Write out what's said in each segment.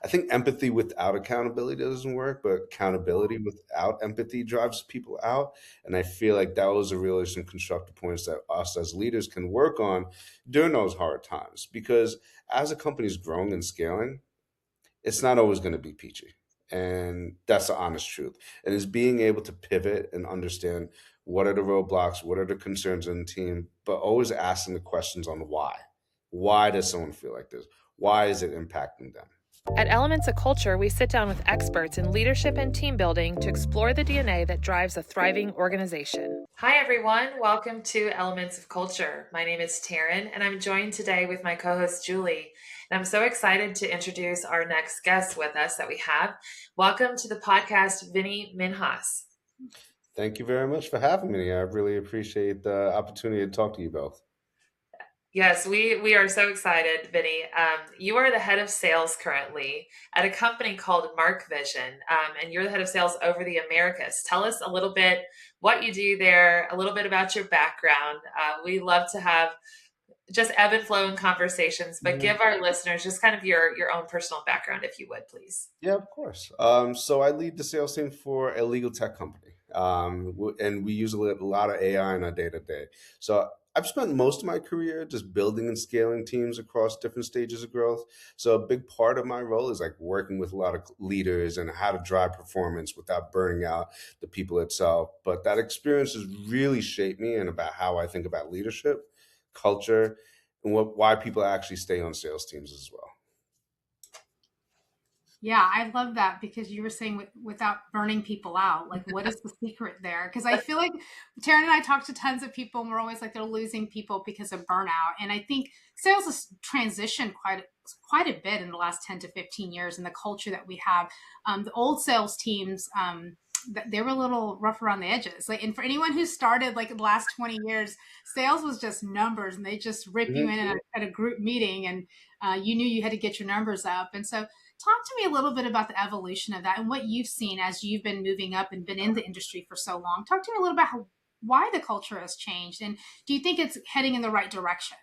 I think empathy without accountability doesn't work, but accountability without empathy drives people out. And I feel like that was a really some constructive points that us as leaders can work on during those hard times. Because as a company is growing and scaling, it's not always going to be peachy. And that's the honest truth. And it's being able to pivot and understand what are the roadblocks, what are the concerns in the team, but always asking the questions on why. Why does someone feel like this? Why is it impacting them? At Elements of Culture, we sit down with experts in leadership and team building to explore the DNA that drives a thriving organization. Hi, everyone. Welcome to Elements of Culture. My name is Taryn, and I'm joined today with my co-host, Julie. And I'm so excited to introduce our next guest with us that we have. Welcome to the podcast, Vinny Minhas. Thank you very much for having me. I really appreciate the opportunity to talk to you both. Yes, we are so excited, Vinny. You are the head of sales currently at a company called MarqVision, and you're the head of sales over the Americas. Tell us a little bit what you do there, a little bit about your background. We love to have just ebb and flow in conversations, but give our listeners just kind of your own personal background, if you would, please. Yeah, of course. So I lead the sales team for a legal tech company, and we use a lot of AI in our day to day. So I've spent most of my career just building and scaling teams across different stages of growth. So a big part of my role is like working with a lot of leaders and how to drive performance without burning out the people itself. But that experience has really shaped me and about how I think about leadership, culture, and why people actually stay on sales teams as well. Yeah, I love that because you were saying without burning people out, like what is the secret there? Because I feel like Taryn and I talk to tons of people and we're always like they're losing people because of burnout. And I think sales has transitioned quite a bit in the last 10 to 15 years in the culture that we have. The old sales teams, they were a little rough around the edges. Like, and for anyone who started like the last 20 years, sales was just numbers and they just rip you in at a group meeting and you knew you had to get your numbers up. And so talk to me a little bit about the evolution of that and what you've seen as you've been moving up and been in the industry for so long. Talk to me a little about why the culture has changed and do you think it's heading in the right direction?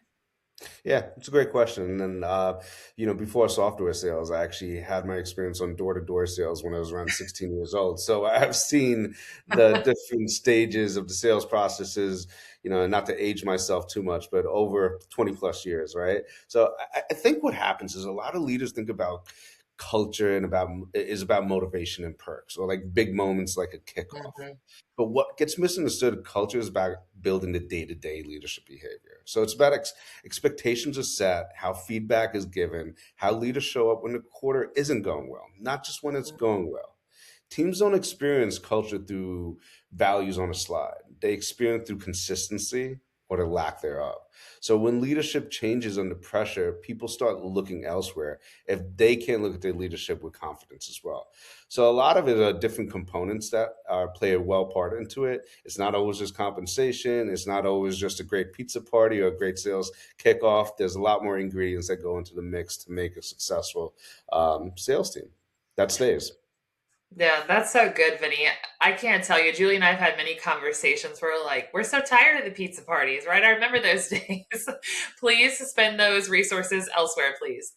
Yeah, it's a great question. And before software sales, I actually had my experience on door-to-door sales when I was around 16 years old. So I've seen the different stages of the sales processes, and not to age myself too much, but over 20 plus years, right? So I think what happens is a lot of leaders think about culture and about motivation and perks or like big moments like a kickoff. But what gets misunderstood, culture is about building the day-to-day leadership behavior. So it's about expectations are set, how feedback is given, how leaders show up when the quarter isn't going well, not just when it's going well. Teams don't experience culture through values on a slide. They experience through consistency or the lack thereof. So when leadership changes under pressure, people start looking elsewhere if they can't look at their leadership with confidence as well. So a lot of it are different components that play a well part into it. It's not always just compensation. It's not always just a great pizza party or a great sales kickoff. There's a lot more ingredients that go into the mix to make a successful sales team that stays. Yeah, that's so good, Vinny. I can't tell you, Julie and I have had many conversations where we're so tired of the pizza parties, right? I remember those days. Please spend those resources elsewhere, please.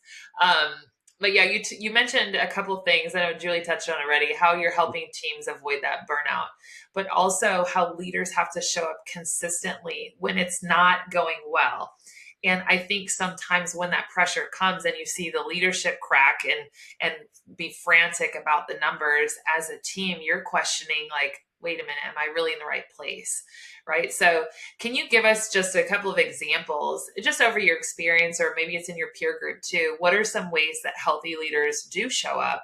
But yeah, you mentioned a couple of things. I know Julie touched on already, how you're helping teams avoid that burnout, but also how leaders have to show up consistently when it's not going well. And I think sometimes when that pressure comes and you see the leadership crack and be frantic about the numbers as a team, you're questioning like, wait a minute, am I really in the right place? Right. So can you give us just a couple of examples just over your experience, or maybe it's in your peer group too? What are some ways that healthy leaders do show up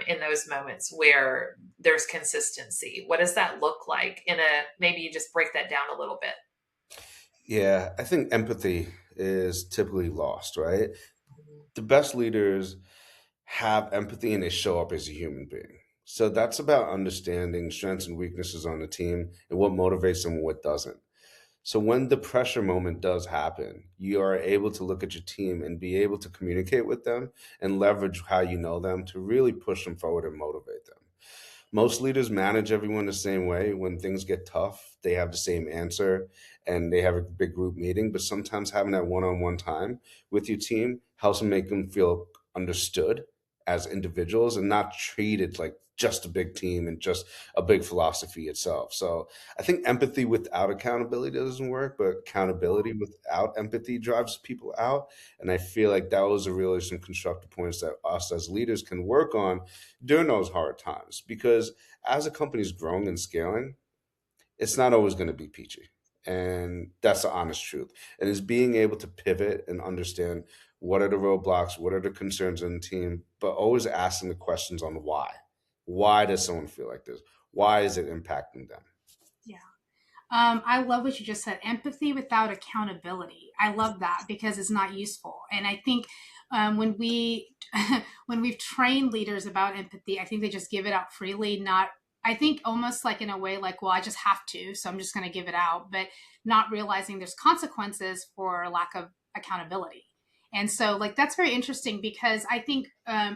in those moments where there's consistency? What does that look like maybe you just break that down a little bit? Yeah, I think empathy is typically lost, right? The best leaders have empathy and they show up as a human being. So that's about understanding strengths and weaknesses on the team and what motivates them and what doesn't. So when the pressure moment does happen, you are able to look at your team and be able to communicate with them and leverage how you know them to really push them forward and motivate them. Most leaders manage everyone the same way. When things get tough, they have the same answer and they have a big group meeting. But sometimes having that one on one time with your team helps them make them feel understood as individuals and not treat it like just a big team and just a big philosophy itself. So I think empathy without accountability doesn't work, but accountability without empathy drives people out. And I feel like those are really some constructive points that us as leaders can work on during those hard times. Because as a company's growing and scaling, it's not always going to be peachy. And that's the honest truth. And it's being able to pivot and understand what are the roadblocks, what are the concerns in the team, but always asking the questions on why. Why does someone feel like this? Why is it impacting them? Yeah. I love what you just said. Empathy without accountability. I love that because it's not useful. And I think when we when we've trained leaders about empathy, I think they just give it out freely. Not, I think almost like in a way like, well, I just have to, so I'm just going to give it out, but not realizing there's consequences for lack of accountability. And so, like, that's very interesting because I think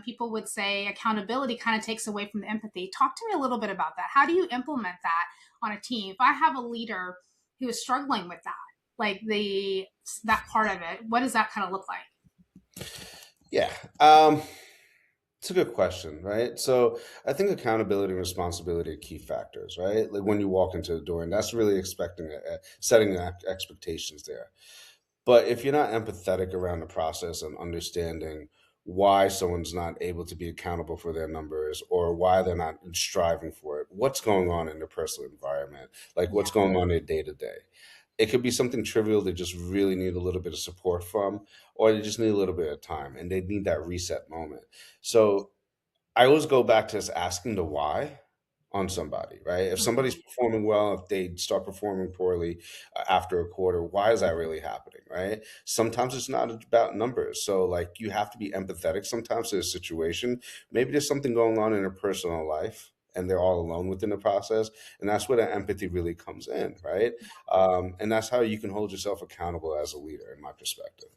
people would say accountability kind of takes away from the empathy. Talk to me a little bit about that. How do you implement that on a team? If I have a leader who is struggling with that, like that part of it, what does that kind of look like? Yeah. It's a good question, right? So I think accountability and responsibility are key factors, right? Like when you walk into the door, and that's really expecting, setting expectations there. But if you're not empathetic around the process and understanding why someone's not able to be accountable for their numbers or why they're not striving for it, what's going on in their personal environment, like what's Yeah. going on in their day to day. It could be something trivial they just really need a little bit of support from, or they just need a little bit of time and they need that reset moment. So I always go back to just asking the why on somebody, right? If somebody's Mm-hmm. performing well, if they start performing poorly after a quarter, why is that really happening, right? Sometimes it's not about numbers. So, like, you have to be empathetic sometimes to a situation. Maybe there's something going on in their personal life and they're all alone within the process. And that's where the empathy really comes in, right? And that's how you can hold yourself accountable as a leader, in my perspective.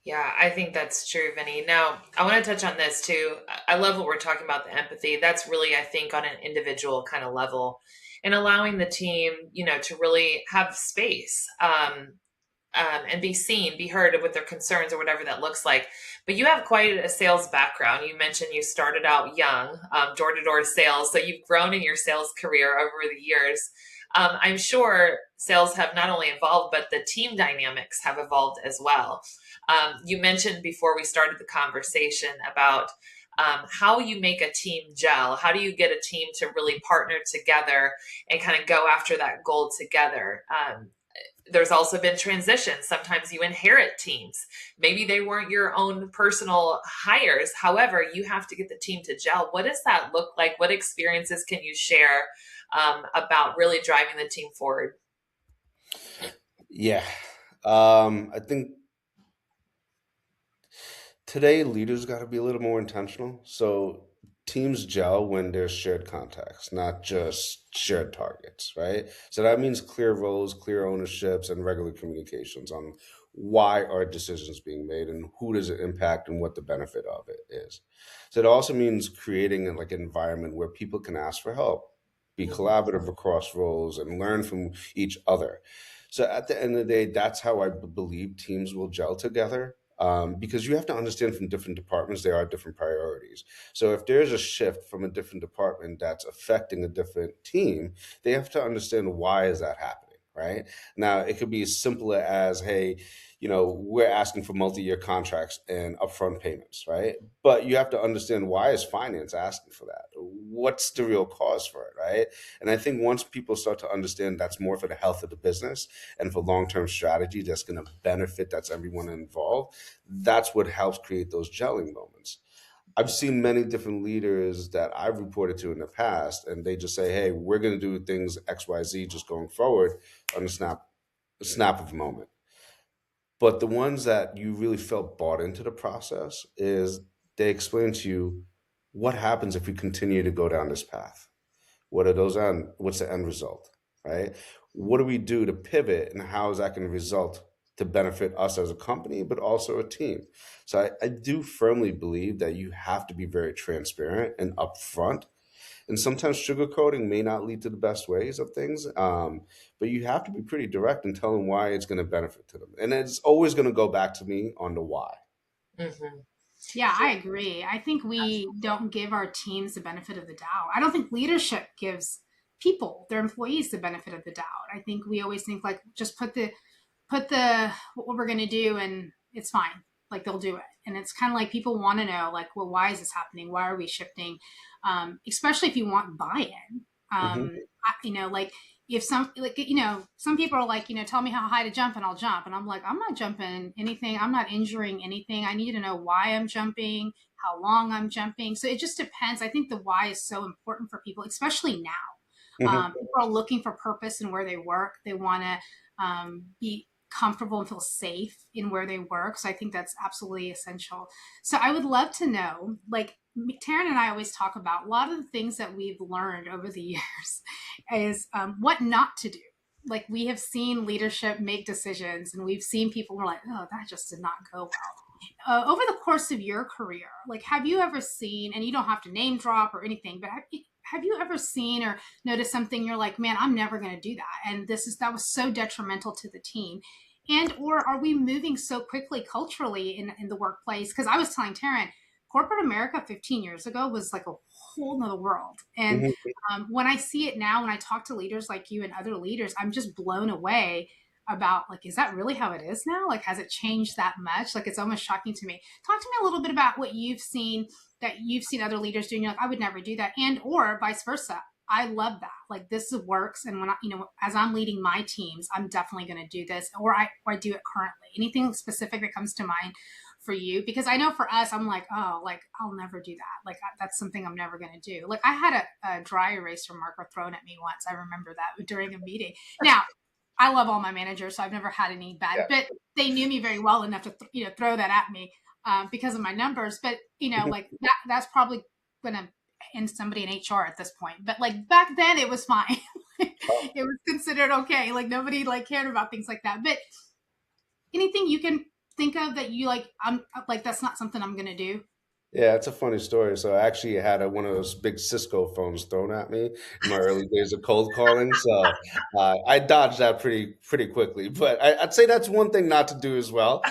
Yeah, I think that's true, Vinny. Now, I want to touch on this too. I love what we're talking about, the empathy. That's really, I think, on an individual kind of level and allowing the team, to really have space. And be seen, be heard with their concerns or whatever that looks like. But you have quite a sales background. You mentioned you started out young, door to door sales. So you've grown in your sales career over the years. I'm sure sales have not only evolved, but the team dynamics have evolved as well. You mentioned before we started the conversation about how you make a team gel. How do you get a team to really partner together and kind of go after that goal together? There's also been transitions. Sometimes you inherit teams. Maybe they weren't your own personal hires. However, you have to get the team to gel. What does that look like? What experiences can you share about really driving the team forward? Yeah. I think today leaders got to be a little more intentional. So teams gel when there's shared context, not just shared targets, right? So that means clear roles, clear ownerships, and regular communications on why are decisions being made and who does it impact and what the benefit of it is. So it also means creating like an environment where people can ask for help, be Mhm. collaborative across roles, and learn from each other. So at the end of the day, that's how I believe teams will gel together. Because you have to understand from different departments, there are different priorities. So if there's a shift from a different department that's affecting a different team, they have to understand why is that happening, right? Now, it could be as simple as, hey, we're asking for multi-year contracts and upfront payments, right? But you have to understand why is finance asking for that? What's the real cause for it, right? And I think once people start to understand that's more for the health of the business and for long-term strategy that's going to benefit that's everyone involved, that's what helps create those gelling moments. I've seen many different leaders that I've reported to in the past, and they just say, "Hey, we're going to do things X, Y, Z just going forward on a snap of a moment." But the ones that you really felt bought into the process is they explain to you what happens if we continue to go down this path. What are those end? What's the end result, right? What do we do to pivot, and how is that going to result to benefit us as a company, but also a team? So I do firmly believe that you have to be very transparent and upfront. And sometimes sugarcoating may not lead to the best ways of things, but you have to be pretty direct and tell them why it's going to benefit to them. And it's always going to go back to me on the why. Mhm. Yeah, I agree. I think we don't give our teams the benefit of the doubt. I don't think leadership gives people, their employees, the benefit of the doubt. I think we always think like just put the what we're going to do and it's fine. Like they'll do it. And it's kind of like people want to know like, well, why is this happening? Why are we shifting? Especially if you want buy-in. Hmm. Like if some people are like, tell me how high to jump and I'll jump. And I'm like, I'm not jumping anything. I'm not injuring anything. I need to know why I'm jumping, how long I'm jumping. So it just depends. I think the why is so important for people, especially now. Hmm. People are looking for purpose in where they work. They want to be comfortable and feel safe in where they work. So I think that's absolutely essential. So I would love to know, like, Taryn and I always talk about a lot of the things that we've learned over the years is what not to do. Like we have seen leadership make decisions, and we've seen people who are like, "Oh, that just did not go well." Over the course of your career, like, have you ever seen? And you don't have to name drop or anything, but have you ever seen or noticed something you're like, "Man, I'm never going to do that," and that was so detrimental to the team? And or are we moving so quickly culturally in the workplace? Because I was telling Taryn, corporate America 15 years ago was like a whole nother world. And Hmm. when I see it now, when I talk to leaders like you and other leaders, I'm just blown away about like, is that really how it is now? Like, has it changed that much? Like, it's almost shocking to me. Talk to me a little bit about what you've seen that you've seen other leaders doing. You're like, I would never do that. And or vice versa. I love that. Like this works. And when as I'm leading my teams, I'm definitely going to do this or I do it currently. Anything specific that comes to mind for you? Because I know for us, I'm like, oh, like I'll never do that. Like that's something I'm never going to do. Like I had a dry eraser marker thrown at me once. I remember that during a meeting. Now, I love all my managers, so I've never had any bad, Yeah. but they knew me very well enough to, throw that at me because of my numbers. But, Hmm. like that's probably going to end somebody in HR at this point. But like back then it was fine. It was considered okay. Like nobody like cared about things like that. But anything you can think of that you like, I'm like, that's not something I'm going to do. Yeah, it's a funny story. So I actually had one of those big Cisco phones thrown at me in my early days of cold calling. So I dodged that pretty quickly. But I'd say that's one thing not to do as well,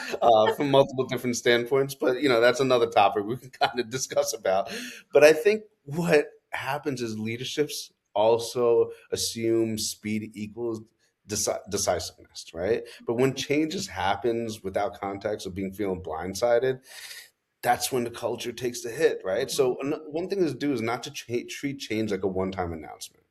from multiple different standpoints. But that's another topic we can kind of discuss about. But I think what happens is leaderships also assume speed equals decisiveness, right? But when changes happens without context or being feeling blindsided, that's when the culture takes the hit, right? So one thing to do is not to treat change like a one-time announcement.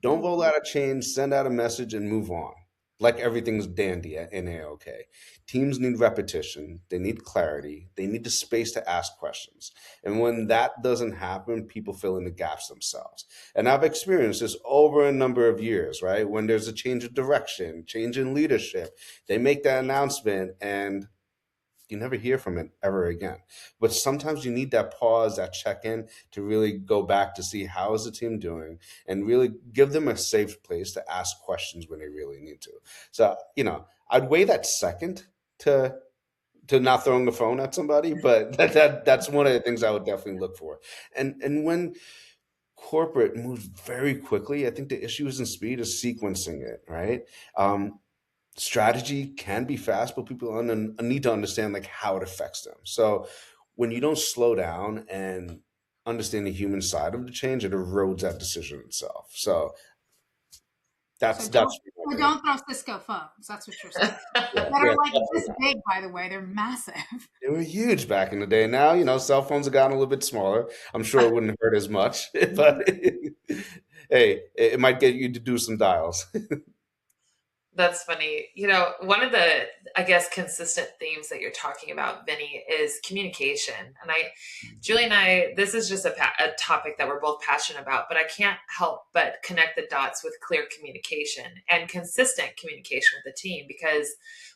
Don't roll out a change, send out a message, and move on. Like everything's dandy and a-okay. Teams need repetition. They need clarity. They need the space to ask questions. And when that doesn't happen, people fill in the gaps themselves. And I've experienced this over a number of years, right? When there's a change of direction, change in leadership, they make that announcement and you never hear from it ever again. But sometimes you need that pause, that check in to really go back to see how is the team doing and really give them a safe place to ask questions when they really need to. So, I'd weigh that second to not throwing the phone at somebody, but that's one of the things I would definitely look for. And when corporate moves very quickly, I think the issue isn't speed, is sequencing it, right? Strategy can be fast, but people need to understand like how it affects them. So when you don't slow down and understand the human side of the change, it erodes that decision itself. So So that's my so opinion. don't throw Cisco phones. That's what you're saying. Yeah, That yeah, are like definitely this not. big, by the way. They're massive. They were huge back in the day. Now, cell phones have gotten a little bit smaller. I'm sure it wouldn't hurt as much, but hey, it might get you to do some dials. That's funny. One of the, I guess, consistent themes that you're talking about, Vinny, is communication. And Julie and I, this is just a topic that we're both passionate about, but I can't help but connect the dots with clear communication and consistent communication with the team, because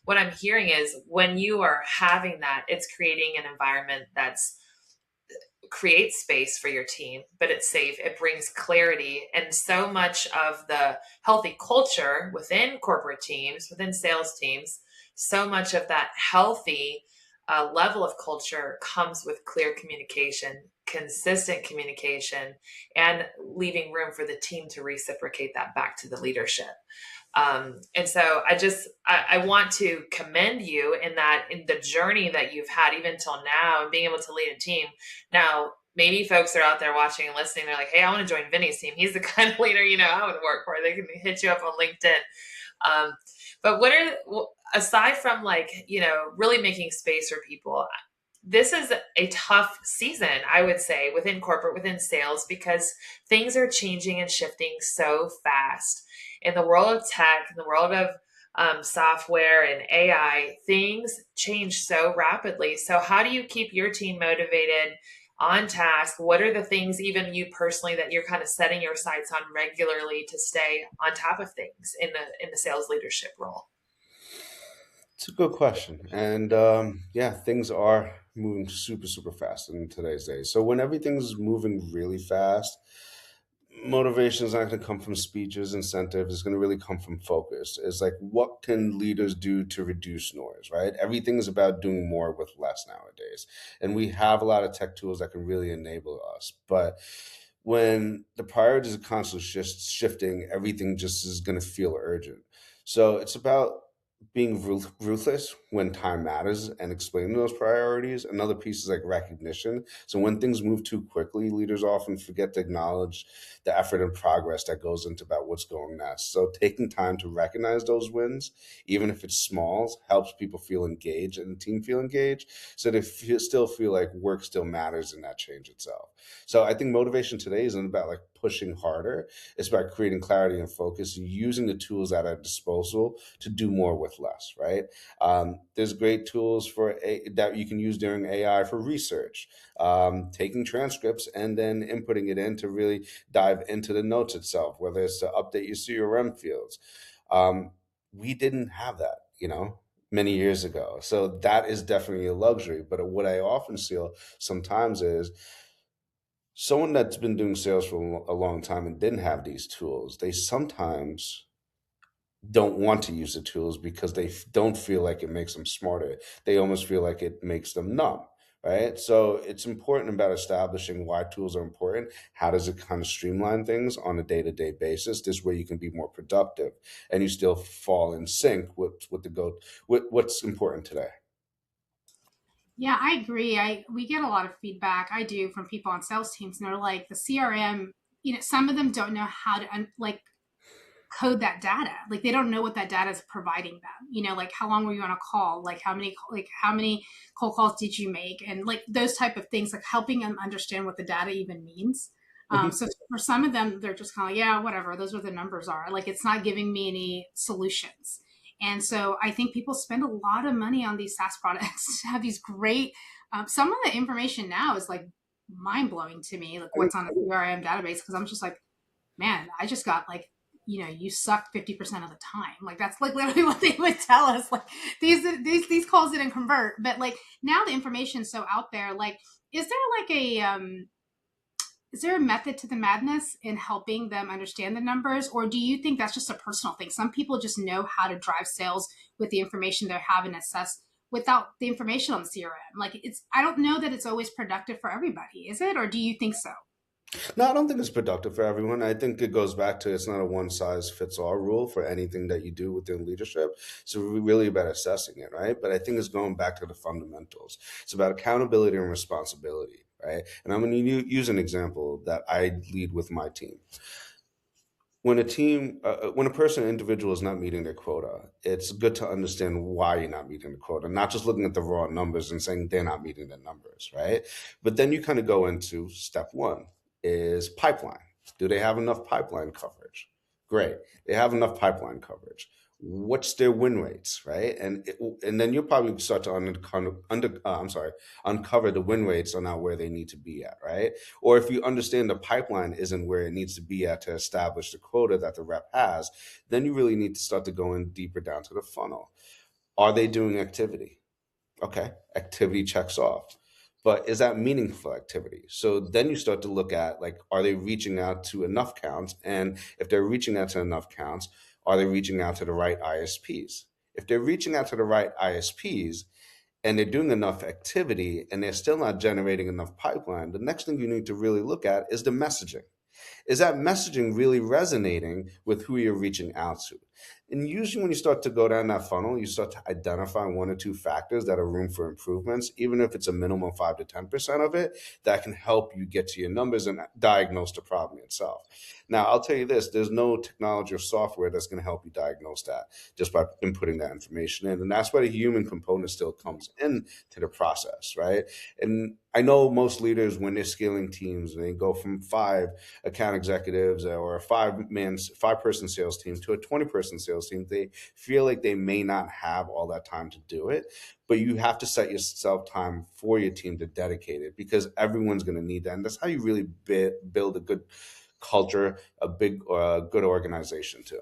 what I'm hearing is when you are having that, it's creating an environment that's creates space for your team, but it's safe. It brings clarity. And so much of the healthy culture within corporate teams, within sales teams, so much of that healthy level of culture comes with clear communication, consistent communication, and leaving room for the team to reciprocate that back to the leadership. And so I want to commend you in that, in the journey that you've had even till now, and being able to lead a team. Now, maybe folks are out there watching and listening. They're like, hey, I want to join Vinny's team. He's the kind of leader, I would work for. They can hit you up on LinkedIn. But aside from really making space for people, this is a tough season, I would say, within corporate, within sales, because things are changing and shifting so fast. In the world of tech, in the world of software and AI, things change so rapidly. So how do you keep your team motivated, on task? What are the things, even you personally, that you're kind of setting your sights on regularly to stay on top of things in the sales leadership role? It's a good question. And yeah, things are moving super, super fast in today's day. So when everything's moving really fast, motivation is not going to come from speeches, incentives. It's going to really come from focus. It's like, what can leaders do to reduce noise, right? Everything is about doing more with less nowadays. And we have a lot of tech tools that can really enable us. But when the priorities are constantly shifting, everything just is going to feel urgent. So it's about being ruthless when time matters and explaining those priorities. Another piece is like recognition. So when things move too quickly, leaders often forget to acknowledge the effort and progress that goes into about what's going next. So taking time to recognize those wins, even if it's small, helps people feel engaged and the team feel engaged. So they still feel like work still matters in that change itself. So I think motivation today isn't about like pushing harder. It's about creating clarity and focus, using the tools at our disposal to do more with less, right? There's great tools that you can use during AI for research, taking transcripts and then inputting it in to really dive into the notes itself, whether it's to update your CRM fields. We didn't have that, many years ago. So that is definitely a luxury. But what I often see sometimes is someone that's been doing sales for a long time and didn't have these tools, they sometimes don't want to use the tools because they don't feel like it makes them smarter. They almost feel like it makes them numb, right? So it's important about establishing why tools are important. How does it kind of streamline things on a day-to-day basis? This way you can be more productive and you still fall in sync with what's important today. Yeah, I agree. We get a lot of feedback. I do from people on sales teams, and they're like the CRM. Some of them don't know how to code that data. Like they don't know what that data is providing them. Like how long were you on a call? Like how many cold calls did you make? And like those type of things, like helping them understand what the data even means. Mhm. So for some of them, they're just kind of like, yeah, whatever. Those are what the numbers are. Like it's not giving me any solutions. And so I think people spend a lot of money on these SaaS products to have these great. Some of the information now is like mind blowing to me, like what's on the CRM database, because I'm just like, man, I just got like, you suck 50% of the time. Like that's like literally what they would tell us. Like these calls didn't convert, but like now the information's so out there. Like, is there a method to the madness in helping them understand the numbers, or do you think that's just a personal thing? Some people just know how to drive sales with the information they have and assess without the information on the CRM. Like I don't know that it's always productive for everybody, is it? Or do you think so? No, I don't think it's productive for everyone. I think it goes back to it's not a one size fits all rule for anything that you do within leadership. So we're really about assessing it, right? But I think it's going back to the fundamentals. It's about accountability and responsibility, right? And I'm going to use an example that I lead with my team. When a person, individual is not meeting their quota, it's good to understand why you're not meeting the quota, not just looking at the raw numbers and saying they're not meeting the numbers, right? But then you kind of go into step one is pipeline. Do they have enough pipeline coverage? Great. They have enough pipeline coverage. What's their win rates, right? And then you'll probably start to uncover the win rates are not where they need to be at, right? Or if you understand the pipeline isn't where it needs to be at to establish the quota that the rep has, then you really need to start to go in deeper down to the funnel. Are they doing activity? Okay, activity checks off. But is that meaningful activity? So then you start to look at like, are they reaching out to enough counts? And if they're reaching out to enough counts, are they reaching out to the right ISPs? If they're reaching out to the right ISPs and they're doing enough activity and they're still not generating enough pipeline, the next thing you need to really look at is the messaging. Is that messaging really resonating with who you're reaching out to? And usually when you start to go down that funnel, you start to identify one or two factors that are room for improvements, even if it's a minimum 5 to 10% of it, that can help you get to your numbers and diagnose the problem itself. Now, I'll tell you this, there's no technology or software that's going to help you diagnose that just by inputting that information in. And that's where the human component still comes into the process, right? And I know most leaders, when they're scaling teams, and they go from 5 account executives or a 5-person sales team to a 20-person sales team, they feel like they may not have all that time to do it. But you have to set yourself time for your team to dedicate it, because everyone's going to need that. And that's how you really build a good culture, a good organization too.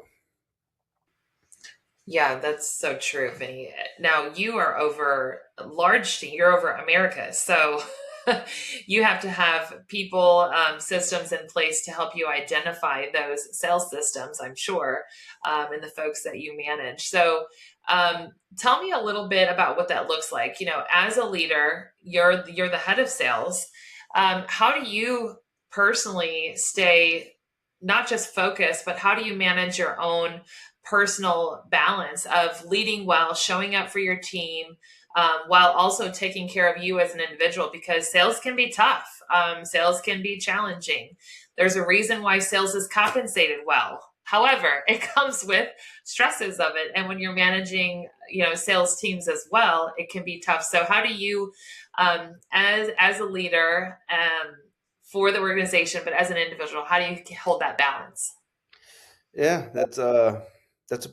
Yeah, that's so true, Vinny. Now you are over a large team, you're over America. So you have to have people, systems in place to help you identify those sales systems, I'm sure, and the folks that you manage. So tell me a little bit about what that looks like. You know, as a leader, you're the head of sales. How do you personally stay not just focused, but how do you manage your own personal balance of leading well, showing up for your team, while also taking care of you as an individual? Because sales can be tough. Sales can be challenging. There's a reason why sales is compensated well. However, it comes with stresses of it. And when you're managing, sales teams as well, it can be tough. So how do you, as a leader, for the organization, but as an individual, how do you hold that balance? Yeah, that's a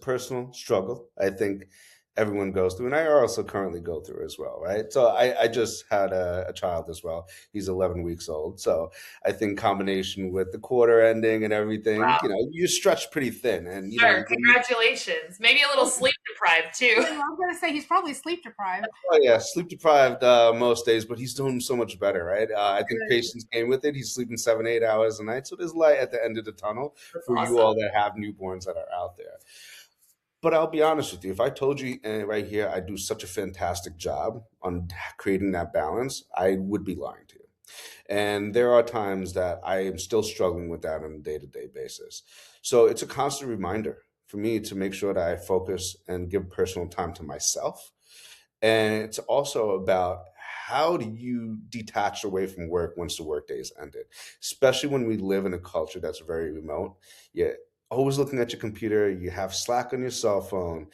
personal struggle. I think everyone goes through, and I also currently go through as well, right? So I just had a child as well. He's 11 weeks old. So I think combination with the quarter ending and everything, Wow. You stretch pretty thin, and Sure. Congratulations. Maybe a little sleep deprived too. Yeah, I was going to say he's probably sleep deprived. oh yeah, sleep deprived most days, but he's doing so much better, right? I think Good. patience came with it. He's sleeping 7, 8 hours a night, so there's light at the end of the tunnel That's for you awesome. all that have newborns that are out there. But I'll be honest with you, if I told you right here I do such a fantastic job on creating that balance, I would be lying to you. And there are times that I am still struggling with that on a day to day basis. So it's a constant reminder for me to make sure that I focus and give personal time to myself. And it's also about how do you detach away from work once the workday is ended, especially when we live in a culture that's very remote. You're always looking at your computer, you have Slack on your cell phone.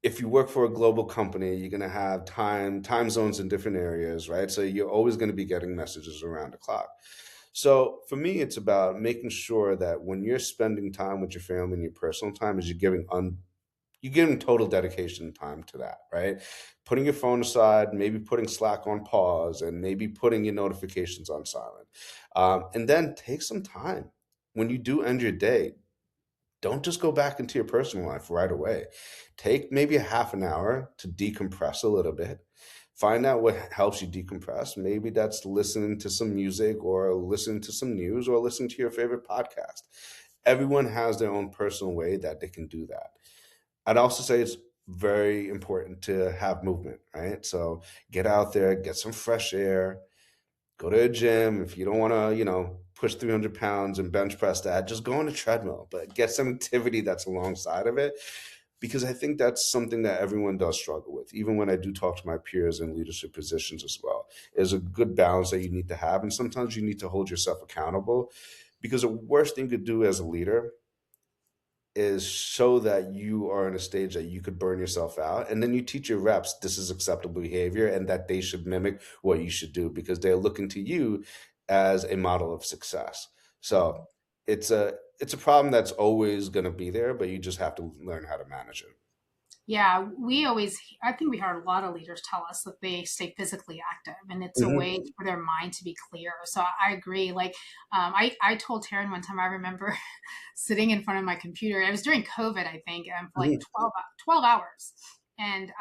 If you work for a global company, you're going to have time zones in different areas, right? So you're always going to be getting messages around the clock. So for me, it's about making sure that when you're spending time with your family and your personal time, is you're giving total dedication time to that, right? Putting your phone aside, maybe putting Slack on pause, and maybe putting your notifications on silent. And then take some time. When you do end your day, don't just go back into your personal life right away. Take maybe a half an hour to decompress a little bit. Find out what helps you decompress. Maybe that's listening to some music or listening to some news or listening to your favorite podcast. Everyone has their own personal way that they can do that. I'd also say it's very important to have movement, right? So get out there, get some fresh air, go to a gym. If you don't want to, push 300 pounds and bench press that, just go on a treadmill, but get some activity that's alongside of it. Because I think that's something that everyone does struggle with. Even when I do talk to my peers in leadership positions as well, there's a good balance that you need to have. And sometimes you need to hold yourself accountable, because the worst thing you could do as a leader is show that you are in a stage that you could burn yourself out, and then you teach your reps this is acceptable behavior and that they should mimic what you should do, because they're looking to you as a model of success. So it's a problem that's always going to be there, but you just have to learn how to manage it. Yeah, I think we heard a lot of leaders tell us that they stay physically active and it's a way Hmm. for their mind to be clear. So I agree. Like, I told Taryn one time, I remember sitting in front of my computer. It was during COVID, I think, for like Hmm. 12 hours. And,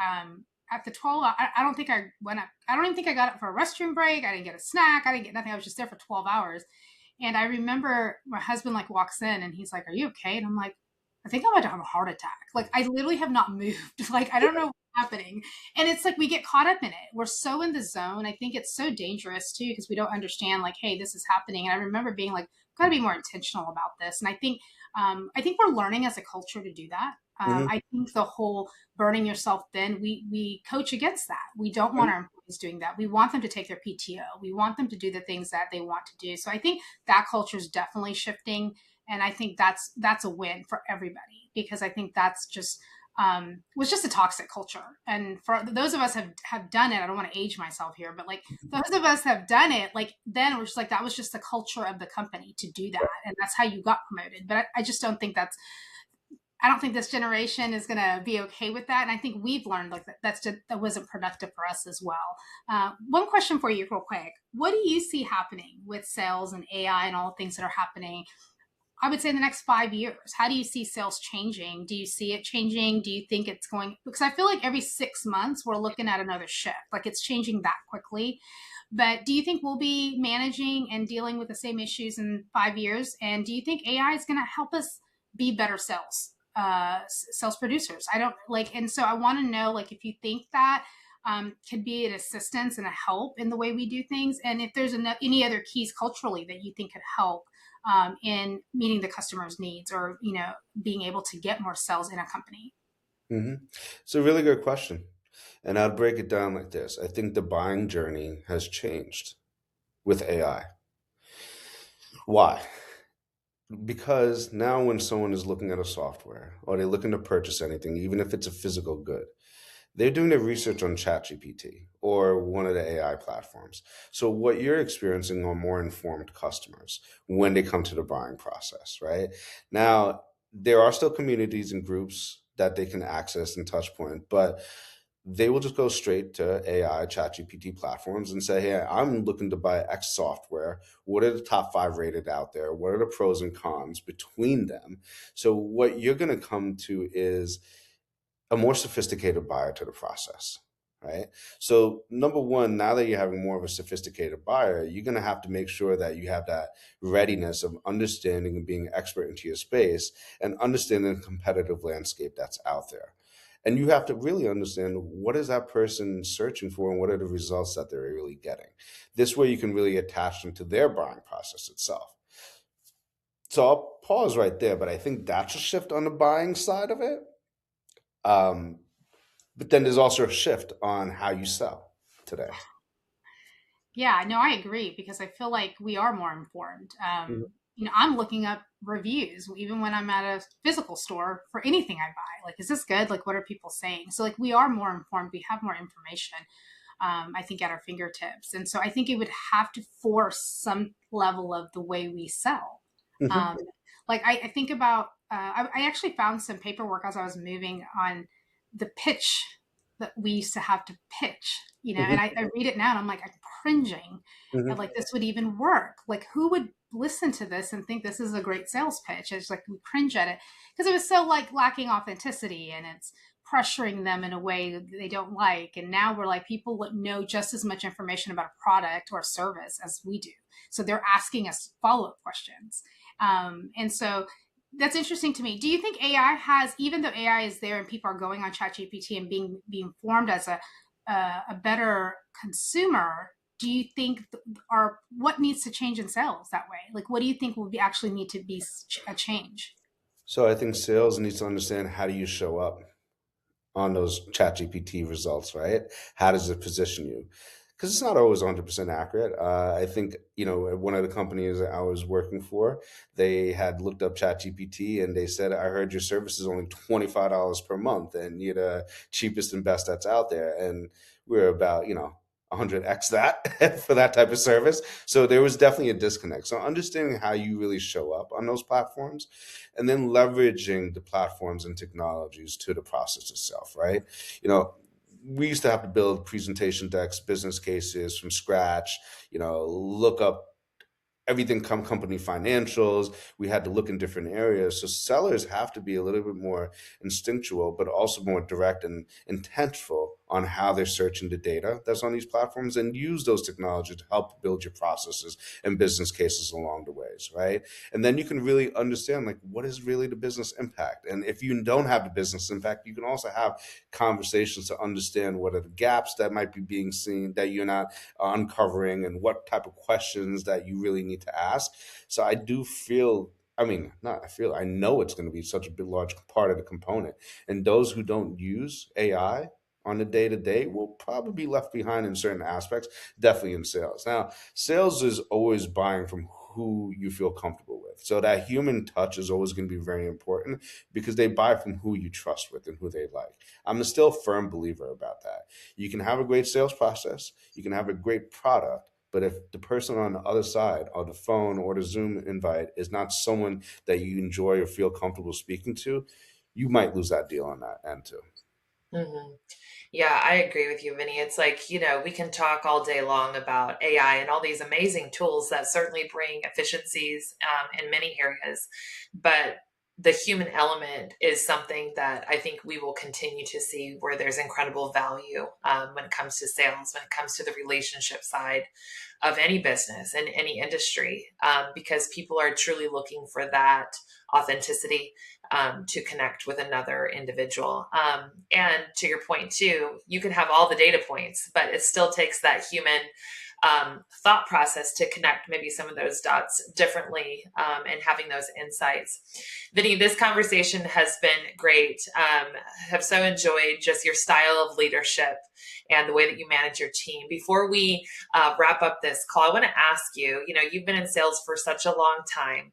at the 12, I don't think I went up. I don't even think I got up for a restroom break. I didn't get a snack. I didn't get nothing. I was just there for 12 hours. And I remember my husband like walks in and he's like, "Are you okay?" And I'm like, "I think I'm about to have a heart attack." Like I literally have not moved. Like I don't know what's happening. And it's like we get caught up in it. We're so in the zone. I think it's so dangerous too because we don't understand like, hey, this is happening. And I remember being like, gotta be more intentional about this. And I think I think we're learning as a culture to do that. Hmm. I think the whole burning yourself thin, we coach against that. We don't want our employees doing that. We want them to take their PTO. We want them to do the things that they want to do. So I think that culture is definitely shifting, and I think that's a win for everybody, because I think that's just was just a toxic culture. And for those of us have done it, I don't want to age myself here, but like those of us have done it, like then it was just like that was just the culture of the company to do that, and that's how you got promoted. But I just don't think that's I don't think this generation is going to be okay with that. And I think we've learned like that wasn't productive for us as well. One question for you real quick. What do you see happening with sales and AI and all the things that are happening, I would say, in the next 5 years? How do you see sales changing? Do you see it changing? Do you think it's going, because I feel like every 6 months we're looking at another shift, like it's changing that quickly. But do you think we'll be managing and dealing with the same issues in 5 years? And do you think AI is going to help us be better sales producers? I don't like, and so I want to know, like, if you think that could be an assistance and a help in the way we do things, and if there's any other keys culturally that you think could help in meeting the customer's needs, or being able to get more sales in a company. Hmm. It's a really good question. And I'd break it down like this. I think the buying journey has changed with AI. Why? Because now when someone is looking at a software or they're looking to purchase anything, even if it's a physical good, they're doing their research on ChatGPT or one of the AI platforms. So what you're experiencing are more informed customers when they come to the buying process, right? Now, there are still communities and groups that they can access and touch point, but they will just go straight to AI, ChatGPT platforms and say, hey, I'm looking to buy X software. What are the top five rated out there? What are the pros and cons between them? So what you're going to come to is a more sophisticated buyer to the process, right? So number one, now that you're having more of a sophisticated buyer, you're going to have to make sure that you have that readiness of understanding and being expert into your space and understanding the competitive landscape that's out there. And you have to really understand, what is that person searching for and what are the results that they're really getting. This way you can really attach them to their buying process itself. So I'll pause right there, but I think that's a shift on the buying side of it. Um, but then there's also a shift on how you sell today. Yeah, no, I agree, because I feel like we are more informed. Mhm. I'm looking up reviews even when I'm at a physical store for anything I buy. Like, is this good? Like, what are people saying? So, like, we are more informed. We have more information, I think, at our fingertips. And so I think it would have to force some level of the way we sell. Mhm. Um, like, I think about, I actually found some paperwork as I was moving on the pitch that we used to have to pitch, and Mhm. I read it now and I'm like, I'm cringing. And Mhm. like, this would even work. Like, who would listen to this and think this is a great sales pitch? It's like, we cringe at it because it was so like lacking authenticity, and it's pressuring them in a way that they don't like. And now we're like, people would know just as much information about a product or a service as we do. So they're asking us follow-up questions. And so that's interesting to me. Do you think AI has, even though AI is there and people are going on ChatGPT and being formed as a better consumer, do you think what needs to change in sales that way? Like, what do you think will actually need to be a change? So I think sales needs to understand, how do you show up on those ChatGPT results, right? How does it position you? Because it's not always 100% accurate. I think, at one of the companies I was working for, they had looked up ChatGPT and they said, I heard your service is only $25 per month and you're the cheapest and best that's out there. And we're about, 100x that for that type of service. So there was definitely a disconnect. So understanding how you really show up on those platforms and then leveraging the platforms and technologies to the process itself, right? You know, we used to have to build presentation decks, business cases from scratch, look up everything, company financials. We had to look in different areas. So sellers have to be a little bit more instinctual, but also more direct and intentful on how they're searching the data that's on these platforms and use those technologies to help build your processes and business cases along the ways, right? And then you can really understand, like, what is really the business impact. And if you don't have the business impact, you can also have conversations to understand what are the gaps that might be being seen that you're not uncovering, and what type of questions that you really need to ask. So I do feel I mean, not I feel, I know it's going to be such a big, large part of the component. And those who don't use AI on the day to day will probably be left behind in certain aspects, definitely in sales. Now, sales is always buying from who you feel comfortable with. So that human touch is always going to be very important because they buy from who you trust with and who they like. I'm a still firm believer about that. You can have a great sales process, you can have a great product, but if the person on the other side, or the phone, or the Zoom invite is not someone that you enjoy or feel comfortable speaking to, you might lose that deal on that end too. Hmm. Yeah, I agree with you, Vinny. It's like, we can talk all day long about AI and all these amazing tools that certainly bring efficiencies in many areas. But the human element is something that I think we will continue to see where there's incredible value when it comes to sales, when it comes to the relationship side of any business and any industry, because people are truly looking for that authenticity to connect with another individual. And to your point, too, you can have all the data points, but it still takes that human thought process to connect maybe some of those dots differently and having those insights. Vinny, this conversation has been great. Have so enjoyed just your style of leadership and the way that you manage your team. Before we wrap up this call, I want to ask you, you've been in sales for such a long time,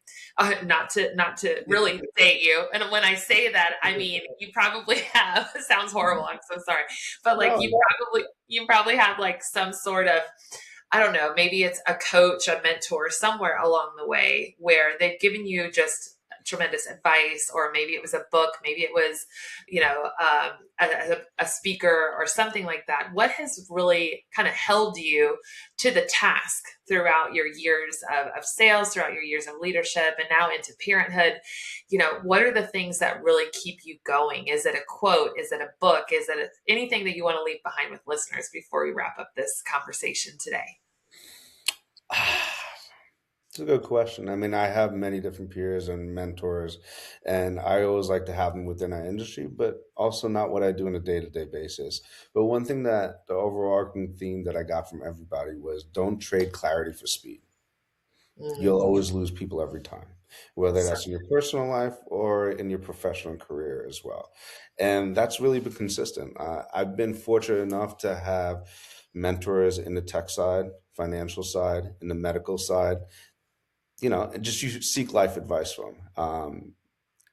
not to really date you. And when I say that, I mean, you probably have, it sounds horrible. I'm so sorry. But like No, you probably have like some sort of, I don't know, maybe it's a coach, a mentor somewhere along the way where they've given you just tremendous advice, or maybe it was a book, maybe it was, a speaker or something like that. What has really kind of held you to the task throughout your years of sales, throughout your years of leadership, and now into parenthood? What are the things that really keep you going? Is it a quote? Is it a book? Is it anything that you want to leave behind with listeners before we wrap up this conversation today? it's a good question. I mean, I have many different peers and mentors, and I always like to have them within our industry, but also not what I do on a day to day basis. But one thing that the overarching theme that I got from everybody was don't trade clarity for speed. You'll Mm, always lose people every time, whether so, that's in your personal life or in your professional career as well. And that's really been consistent. I've been fortunate enough to have mentors in the tech side, financial side, in the medical side, and just you seek life advice from.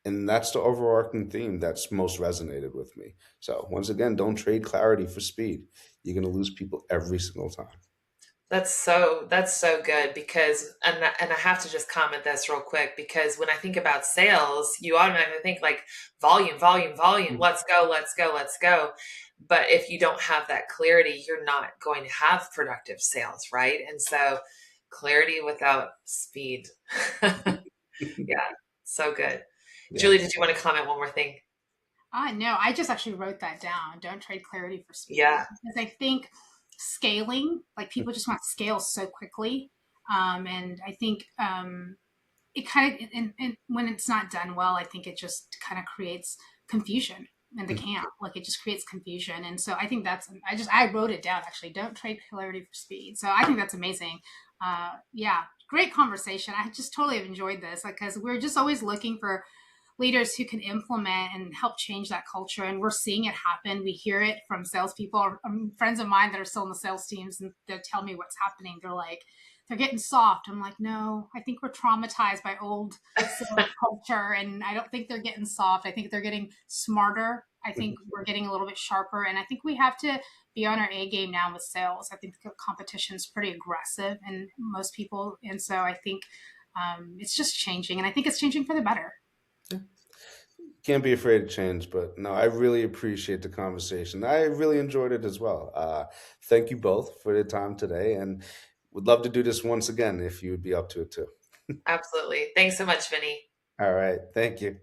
And that's the overarching theme that's most resonated with me. So once again, don't trade clarity for speed. You're going to lose people every single time. that's so good because and I have to just comment this real quick because when I think about sales, you automatically think like volume, volume, volume, let's go, let's go, let's go. But if you don't have that clarity, you're not going to have productive sales, right? And so clarity without speed. Yeah, so good. Julie, did Yes. you want to comment one more thing? No, I just actually wrote that down. Don't trade clarity for speed. Yeah. Because I think scaling, like people just want to scale so quickly. And I think it kind of, and when it's not done well, I think it just kind of creates confusion in the camp. Like it just creates confusion. And so I think I wrote it down actually. Don't trade clarity for speed. So I think that's amazing. Yeah, great conversation. I just totally have enjoyed this because we're just always looking for leaders who can implement and help change that culture. And we're seeing it happen. We hear it from salespeople or friends of mine that are still in the sales teams, and they tell me what's happening. They're like, they're getting soft. I'm like, no, I think we're traumatized by old sales culture, and I don't think they're getting soft. I think they're getting smarter. I think we're getting a little bit sharper, and I think we have to be on our A game now with sales. I think the competition is pretty aggressive, and most people, and so I think it's just changing, and I think it's changing for the better. Can't be afraid of change, but no, I really appreciate the conversation. I really enjoyed it as well. Thank you both for the time today, and would love to do this once again if you would be up to it too. Absolutely. Thanks so much, Vinny. All right. Thank you.